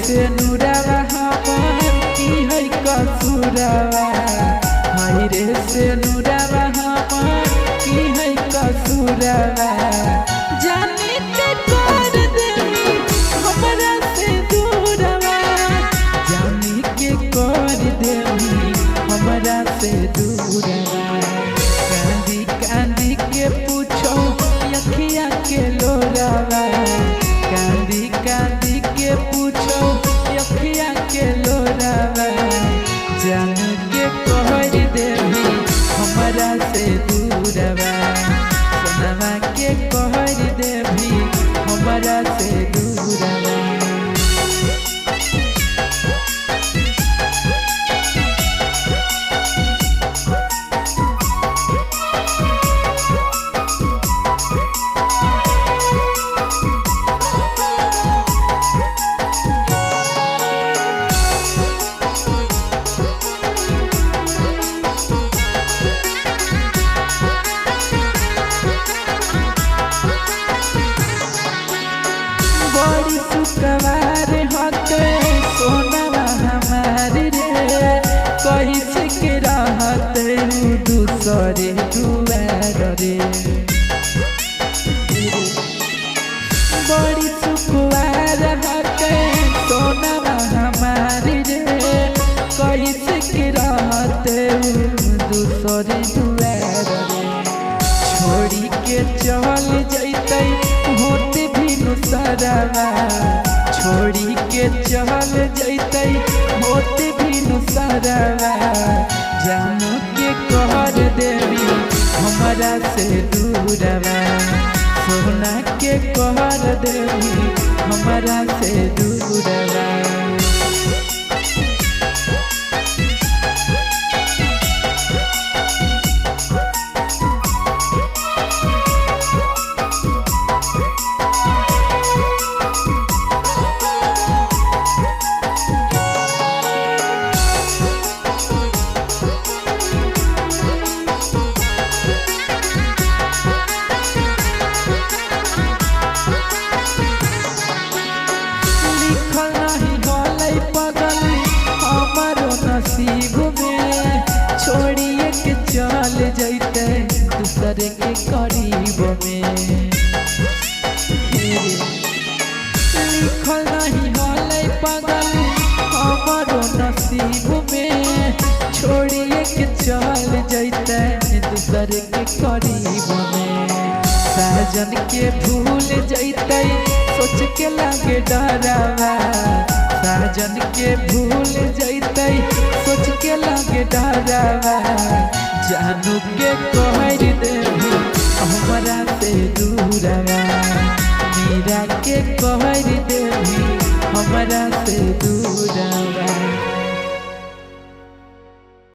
से नुरावा हमर की है कसूरवा, हाय रे से नुरावा हमर की है कसूरवा। जाने के कर देनी हमरा से दूरवा, जाने के कर देनी हमरा से दूरवा। कांदी कांदी के पूछो अखिया के लोरावा, कांदी कांदी के पूछो अखिया के लोरावा। जान के कहर देवी हमरा से दूरवा, सनवा के कहर देवी हमरा से दूरवा। बड़ी सुकवार हते सोनवा हमारी रे, कैसे के रहते दूसरे दुआर रे। बड़ी सुकवार हते सोनवा हमारी रे, कैसे के रहते दूसरे दुआर रे। छोड़ी के चल जैते होते भी नुसरवा, छोड़ी के चल जैते होते भी नुसरवा। जानू के कहर देवी हमरा से दूरवा, सोना के कहर देवी हमरा से दूरवा। नसीब में छोड़िए के चल जैते दूसरे के करीब में। लिखल नहीं हलै पगल हमारो नसीब में, छोड़िए के चल जैते दूसरे के करीब में। साजन के भूल जैते सोच के लगे डरावा, साजन के भूल जैते सोच के लगे डरावा। जानू के कहर देवी हमरा से दूरवा, मीरा के कहर देवी हमरा से